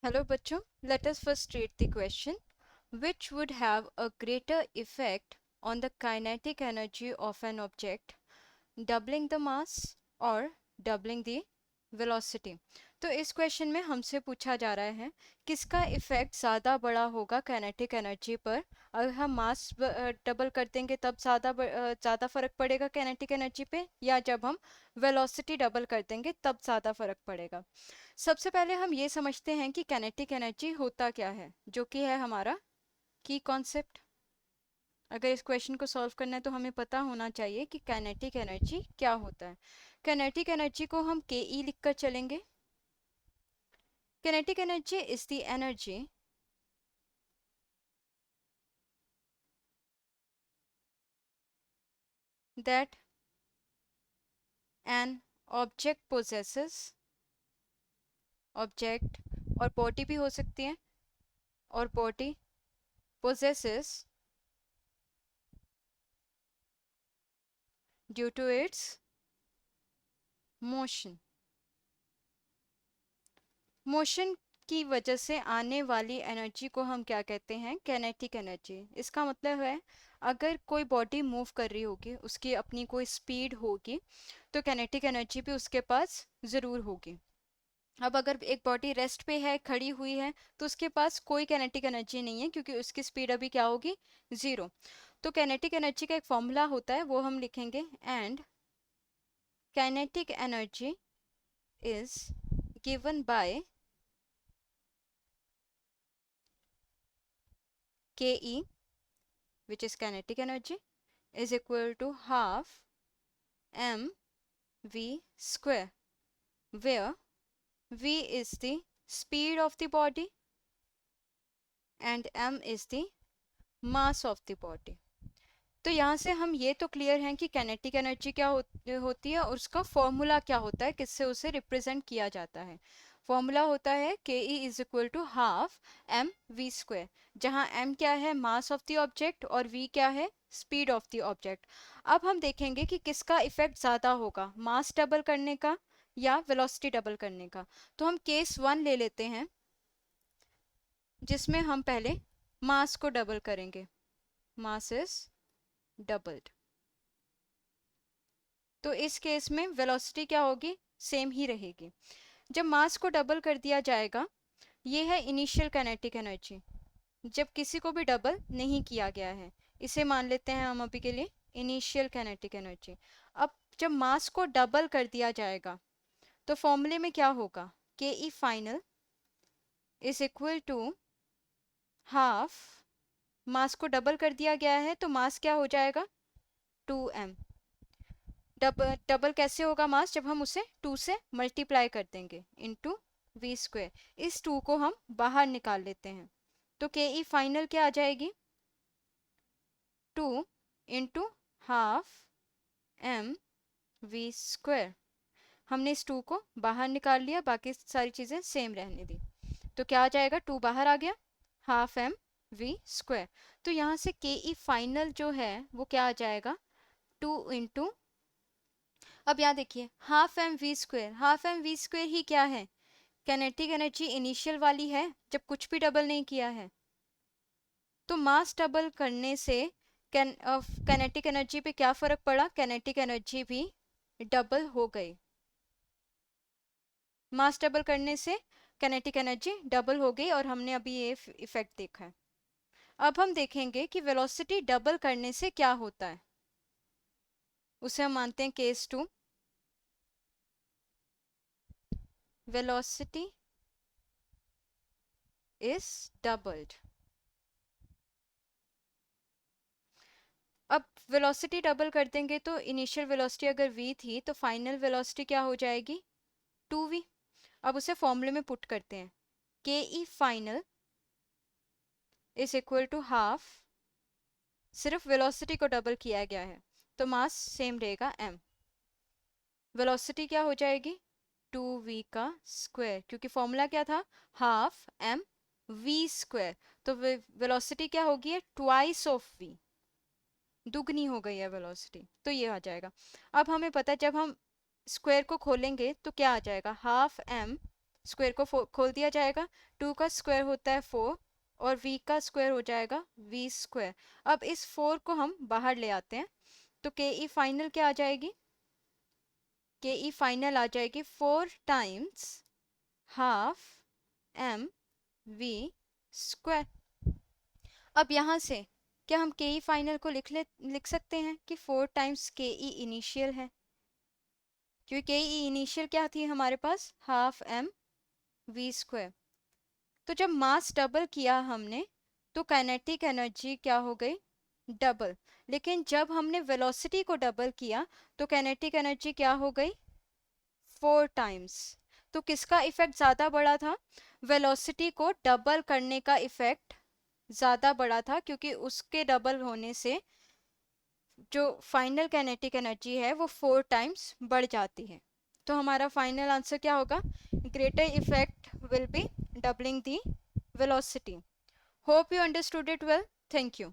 Hello बच्चों, let us first state the question. Which would have a greater effect on the kinetic energy of an object, doubling the mass or doubling the velocity? तो इस question में हमसे पूछा जा रहा है किसका इफेक्ट ज़्यादा बड़ा होगा काइनेटिक एनर्जी पर। अगर हम मास डबल कर देंगे तब ज़्यादा फर्क पड़ेगा काइनेटिक एनर्जी पे, या जब हम वेलोसिटी डबल कर देंगे तब ज़्यादा फर्क पड़ेगा। सबसे पहले हम ये समझते हैं कि काइनेटिक एनर्जी होता क्या है, जो कि है हमारा की कॉन्सेप्ट। अगर इस क्वेश्चन को सॉल्व करना है तो हमें पता होना चाहिए कि काइनेटिक एनर्जी क्या होता है। काइनेटिक एनर्जी को हम के ई लिख कर चलेंगे। Kinetic energy is the energy that an object possesses, object और बॉडी भी हो सकती है, और body possesses due to its motion. Motion की वजह से आने वाली एनर्जी को हम क्या कहते हैं? Kinetic energy. इसका मतलब है अगर कोई बॉडी मूव कर रही होगी, उसकी अपनी कोई स्पीड होगी, तो काइनेटिक एनर्जी भी उसके पास ज़रूर होगी। अब अगर एक बॉडी रेस्ट पे है, खड़ी हुई है, तो उसके पास कोई काइनेटिक एनर्जी नहीं है क्योंकि उसकी स्पीड अभी क्या होगी? ज़ीरो। तो काइनेटिक एनर्जी का एक फॉर्मूला होता है, वो हम लिखेंगे, and kinetic energy is given by के which is kinetic energy is equal to half mv square, where v is the speed of the body and m is the mass of the body. तो यहाँ से हम ये तो clear हैं कि kinetic energy क्या होती है और उसका फॉर्मूला क्या होता है, किससे उसे रिप्रेजेंट किया जाता है। फॉर्मूला होता है K E is equal to half M V square, जहाँ एम क्या है? मास ऑफ द ऑब्जेक्ट, और वी क्या है? Speed of the object. अब हम देखेंगे कि किसका इफेक्ट ज़्यादा होगा, मास डबल करने का या वेलोसिटी डबल करने का। तो हम केस 1 ले लेते हैं, जिसमें हम पहले मास को डबल करेंगे। Mass is doubled. तो इस केस में वेलोसिटी क्या होगी? सेम ही रहेगी। जब मास को डबल कर दिया जाएगा, ये है इनिशियल काइनेटिक एनर्जी, जब किसी को भी डबल नहीं किया गया है, इसे मान लेते हैं हम अभी के लिए इनिशियल काइनेटिक एनर्जी। अब जब मास को डबल कर दिया जाएगा तो फॉर्मूले में क्या होगा? K E final is equal to half, mass को डबल कर दिया गया है तो मास क्या हो जाएगा? 2m। डबल कैसे होगा मास? जब हम उसे 2 से मल्टीप्लाई कर देंगे इंटू वी स्क्वेयर। इस 2 को हम बाहर निकाल लेते हैं, तो के ई फाइनल क्या आ जाएगी? 2 into half M V square. हमने इस 2 को बाहर निकाल लिया, बाकी सारी चीज़ें सेम रहने दी। तो क्या आ जाएगा? 2 बाहर आ गया, हाफ एम वी स्क्वेयर। तो यहाँ से के ई फाइनल जो है वो क्या आ जाएगा? 2 इंटू, अब यहाँ देखिए, half M V square, half M V square ही क्या है? काइनेटिक एनर्जी इनिशियल वाली है, जब कुछ भी डबल नहीं किया है। तो मास डबल करने से काइनेटिक एनर्जी पे क्या फर्क पड़ा? काइनेटिक एनर्जी भी डबल हो गई। मास डबल करने से काइनेटिक एनर्जी डबल हो गई, और हमने अभी ये इफेक्ट देखा है। अब हम देखेंगे कि वेलोसिटी डबल करने से क्या होता है। उसे हम मानते हैं केस 2। Velocity is doubled. अब वेलोसिटी डबल कर देंगे तो इनिशियल वेलोसिटी अगर v थी तो फाइनल वेलोसिटी क्या हो जाएगी? 2v। अब उसे फॉर्मूले में पुट करते हैं, K E final is equal to half, सिर्फ वेलोसिटी को डबल किया गया है तो मास सेम रहेगा m। वेलोसिटी क्या हो जाएगी? 2v का स्क्वायर, क्योंकि फॉर्मूला क्या था? Half m v square. तो वेलोसिटी क्या होगी? है ट्वाइस ऑफ v, दुगनी हो गई है वेलोसिटी, तो ये आ जाएगा। अब हमें पता है जब हम स्क्वायर को खोलेंगे तो क्या आ जाएगा? हाफ m स्क्वायर को खोल दिया जाएगा, 2 का स्क्वायर होता है 4 और v का स्क्वायर हो जाएगा v स्क्वायर। अब इस 4 को हम बाहर ले आते हैं तो के ई फाइनल क्या आ जाएगी, के ई फाइनल आ जाएगी 4 times half M V square. अब यहाँ से क्या हम के ई फाइनल को लिख सकते हैं कि 4 टाइम्स के ई इनिशियल है, क्योंकि के ई इनिशियल क्या थी हमारे पास, हाफ एम वी स्क्वायर। तो जब मास डबल किया हमने तो काइनेटिक एनर्जी क्या हो गई, डबल। लेकिन जब हमने वेलोसिटी को डबल किया तो काइनेटिक एनर्जी क्या हो गई, 4 टाइम्स। तो किसका इफेक्ट ज़्यादा बड़ा था, वेलोसिटी को डबल करने का इफेक्ट ज़्यादा बड़ा था, क्योंकि उसके डबल होने से जो फाइनल काइनेटिक एनर्जी है वो 4 टाइम्स बढ़ जाती है। तो हमारा फाइनल आंसर क्या होगा, greater effect will be doubling the velocity. Hope you understood it well. Thank you.